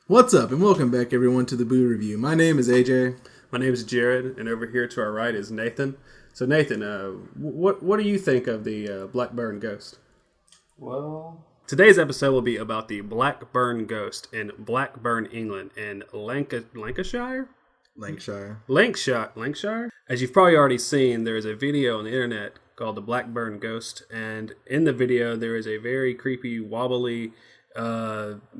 What's up, and welcome back, everyone, to the Boo Review. My name is AJ. My name is Jared, and over here to our right is Nathan. So, Nathan, what do you think of the Blackburn Ghost? Well, today's episode will be about the Blackburn Ghost in Blackburn, England, in Lancashire. Lancashire. As you've probably already seen, there is a video on the internet called the Blackburn Ghost, and in the video there is a very creepy, wobbly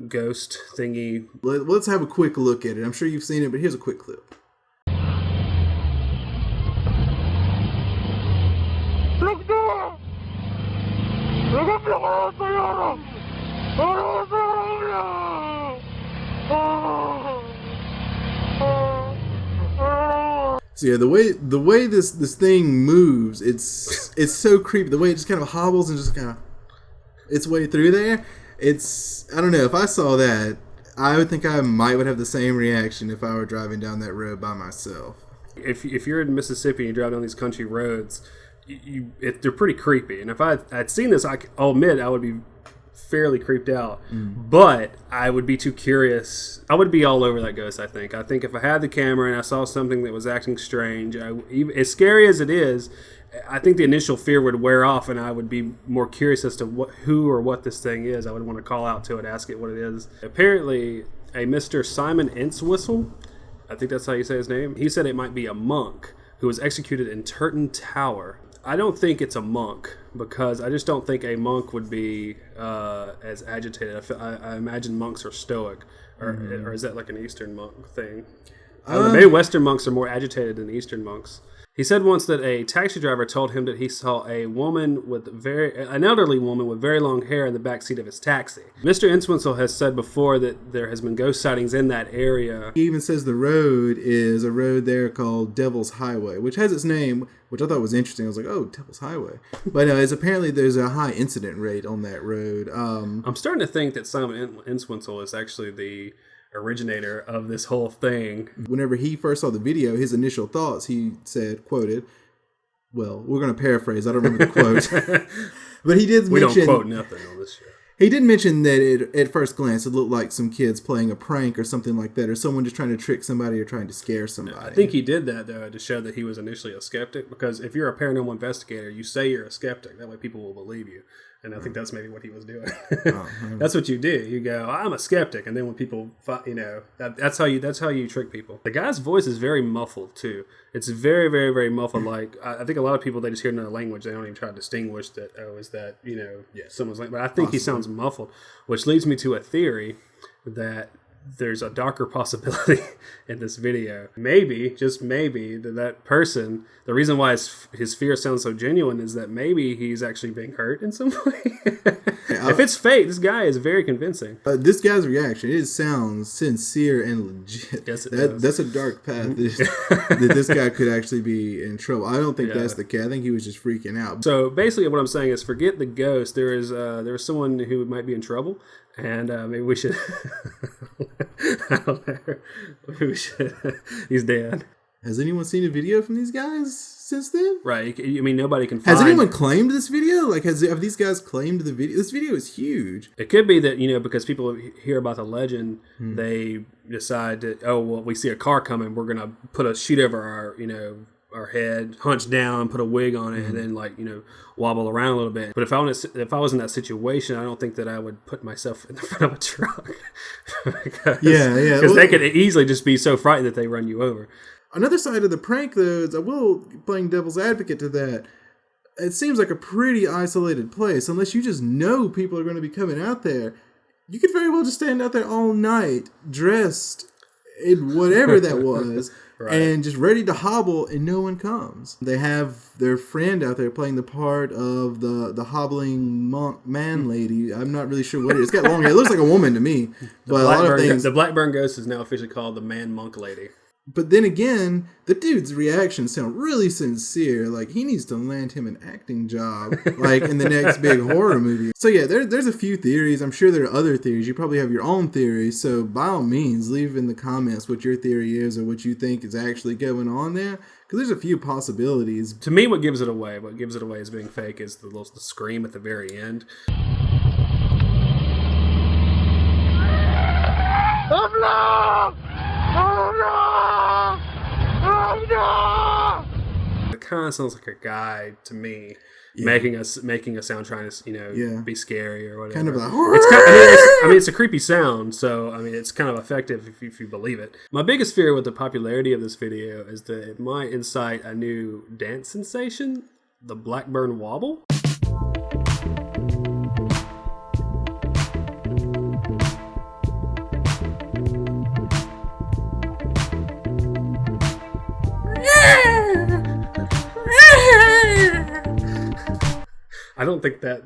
ghost thingy. Let's have a quick look at it. I'm sure you've seen it, but here's a quick clip. So yeah, the way this thing moves, it's so creepy. The way it just kind of hobbles and just kind of its way through there. I don't know, if I saw that, I would think I would have the same reaction if I were driving down that road by myself. If you're in Mississippi and you drive down these country roads, they're pretty creepy. And if I'd seen this, I'll admit I would be fairly creeped out. But I would be too curious. I would be all over that ghost, I think. I think if I had the camera and I saw something that was acting strange, as scary as it is, I think the initial fear would wear off, and I would be more curious as to who or what this thing is. I would want to call out to it, ask it what it is. Apparently, a Mr. Simon Entwistle, I think that's how you say his name, he said it might be a monk who was executed in Turton Tower. I don't think it's a monk, because I just don't think a monk would be as agitated. I imagine monks are stoic, or is that like an Eastern monk thing? Maybe Western monks are more agitated than Eastern monks. He said once that a taxi driver told him that he saw an elderly woman with very long hair in the back seat of his taxi. Mr. Entwistle has said before that there has been ghost sightings in that area. He even says the road is a road there called Devil's Highway, which has its name, which I thought was interesting. I was like, oh, Devil's Highway. But apparently there's a high incident rate on that road. I'm starting to think that Simon Entwistle is actually the originator of this whole thing. Whenever he first saw the video, his initial thoughts, he said, quoted, well, we're going to paraphrase, I don't remember the quote, but he did we mention... We don't quote nothing on this show. He did mention that at first glance it looked like some kids playing a prank or something like that, or someone just trying to trick somebody or trying to scare somebody. I think he did that, though, to show that he was initially a skeptic, because if you're a paranormal investigator, you say you're a skeptic. That way people will believe you. And I think that's maybe what he was doing. That's what you do. You go, I'm a skeptic, and then when people, that's how you trick people. The guy's voice is very muffled too. It's very, very, very muffled. Like I think a lot of people, they just hear another language, they don't even try to distinguish that. Oh, is that someone's language? But I think he sounds muffled, which leads me to a theory that there's a darker possibility in this video. Maybe, just maybe, that person, the reason why his fear sounds so genuine is that maybe he's actually being hurt in some way. If it's fake, this guy is very convincing. This guy's reaction, it sounds sincere and legit. Yes, it does. That's a dark path that this guy could actually be in trouble. I don't think that's the case. I think he was just freaking out. So basically what I'm saying is, forget the ghost. There's someone who might be in trouble. And maybe we should... I don't know. Maybe we should... He's dead. Has anyone seen a video from these guys since then? Right. I mean, nobody can find... Has anyone claimed this video? Like, have these guys claimed the video? This video is huge. It could be that, because people hear about the legend, they decide that, oh, well, we see a car coming, we're going to put a sheet over our head, hunch down, put a wig on it, and then wobble around a little bit. But if I was in that situation, I don't think that I would put myself in the front of a truck. Because they could easily just be so frightened that they run you over. Another side of the prank, though, is I will, playing devil's advocate to that, it seems like a pretty isolated place. Unless you just know people are going to be coming out there, you could very well just stand out there all night, dressed in whatever that was, right, and just ready to hobble, and no one comes. They have their friend out there playing the part of the hobbling monk man lady. I'm not really sure what it is. It's got long hair. It looks like a woman to me. But a lot of things. The Blackburn Ghost is now officially called the man monk lady. But then again, the dude's reactions sound really sincere. Like, he needs to land him an acting job, like in the next big horror movie. So yeah, there's a few theories. I'm sure there are other theories. You probably have your own theories. So by all means, leave in the comments what your theory is or what you think is actually going on there. Because there's a few possibilities. To me, what gives it away as being fake is the scream at the very end. It kind of sounds like a guy to me, making a sound trying to be scary or whatever. Kind of like, it's a creepy sound, so I mean it's kind of effective if you believe it. My biggest fear with the popularity of this video is that it might incite a new dance sensation, the Blackburn Wobble. I don't think that's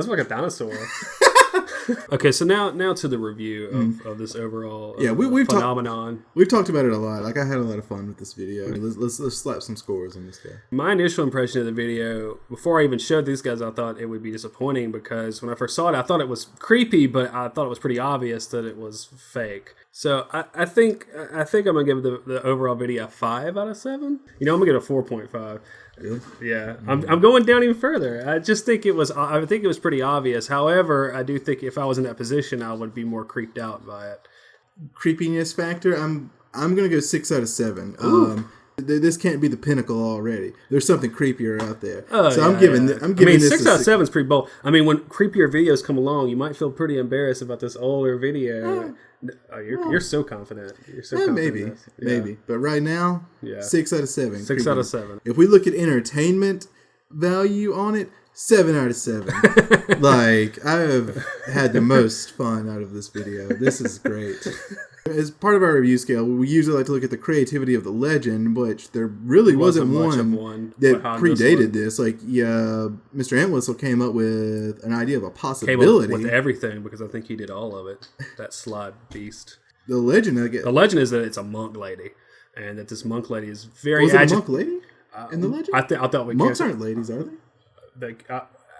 like a dinosaur. Okay, so now to the review of this overall phenomenon. We've talked about it a lot. Like, I had a lot of fun with this video. Let's slap some scores on this guy. My initial impression of the video, before I even showed these guys, I thought it would be disappointing because when I first saw it, I thought it was creepy, but I thought it was pretty obvious that it was fake. So I think I'm gonna give the overall video a 5 out of 7. I'm gonna get a 4.5. Really? Yeah, I'm going down even further. I just think it was pretty obvious. However, I do think if I was in that position, I would be more creeped out by it. Creepiness factor, I'm gonna go 6 out of 7. This can't be the pinnacle already. There's something creepier out there. I'm giving this 6 out of 7 is pretty bold. I mean, when creepier videos come along, you might feel pretty embarrassed about this older video. You're so confident. You're so confident. Maybe. But right now, 6 out of 7. 6 out of 7. If we look at entertainment value on it, 7 out of 7. Like, I have had the most fun out of this video. This is great. As part of our review scale, we usually like to look at the creativity of the legend, which there really wasn't one that predated this. Like, Mr. Entwistle came up with an idea of a possibility. Came up with everything, because I think he did all of it. That slide beast. The legend is that it's a monk lady, and that this monk lady is very. Was it a monk lady in the legend? I thought monks aren't ladies, are they?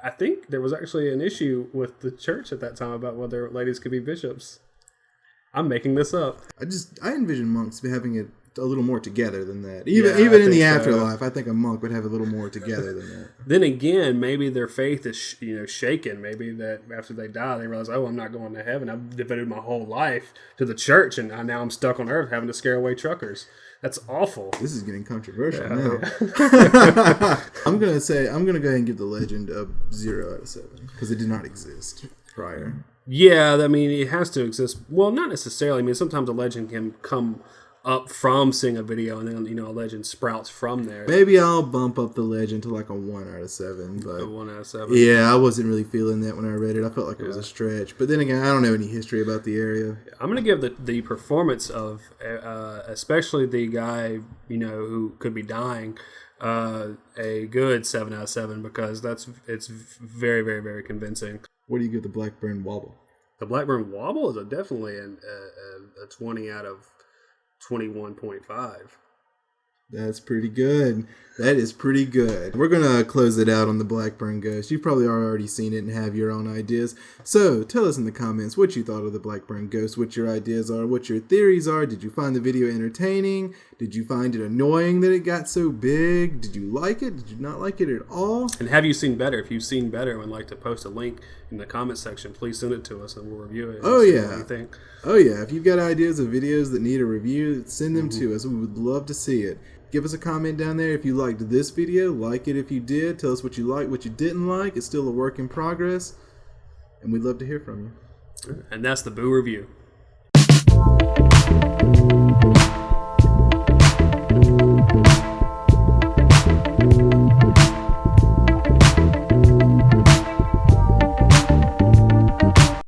I think there was actually an issue with the church at that time about whether ladies could be bishops. I'm making this up. I envision monks having it a little more together than that. Even in the afterlife, I think a monk would have a little more together than that. Then again, maybe their faith is shaken. Maybe that after they die, they realize, I'm not going to heaven. I've devoted my whole life to the church, and now I'm stuck on earth having to scare away truckers. That's awful. This is getting controversial now. I'm gonna go ahead and give the legend a 0 out of 7 because it did not exist prior. Yeah, I mean, it has to exist. Well, not necessarily. I mean, sometimes a legend can come up from seeing a video, and then, a legend sprouts from there. Maybe I'll bump up the legend to like a 1 out of 7. But a 1 out of 7? Yeah, I wasn't really feeling that when I read it. I felt like it was a stretch. But then again, I don't know any history about the area. I'm going to give the performance of, especially the guy, who could be dying, a good 7 out of 7, because it's very, very, very convincing. What do you give the Blackburn Wobble? The Blackburn Wobble is definitely a 20 out of 21.5. That's pretty good. That is pretty good. We're going to close it out on the Blackburn Ghost. You've probably already seen it and have your own ideas. So tell us in the comments what you thought of the Blackburn Ghost, what your ideas are, what your theories are. Did you find the video entertaining? Did you find it annoying that it got so big? Did you like it? Did you not like it at all? And have you seen better? If you've seen better and would like to post a link in the comment section, please send it to us and we'll review it. Oh, yeah. What you think. Oh, yeah. If you've got ideas of videos that need a review, send them to us. We would love to see it. Give us a comment down there if you liked this video. Like it if you did. Tell us what you liked, what you didn't like. It's still a work in progress. And we'd love to hear from you. And that's the Boo Review.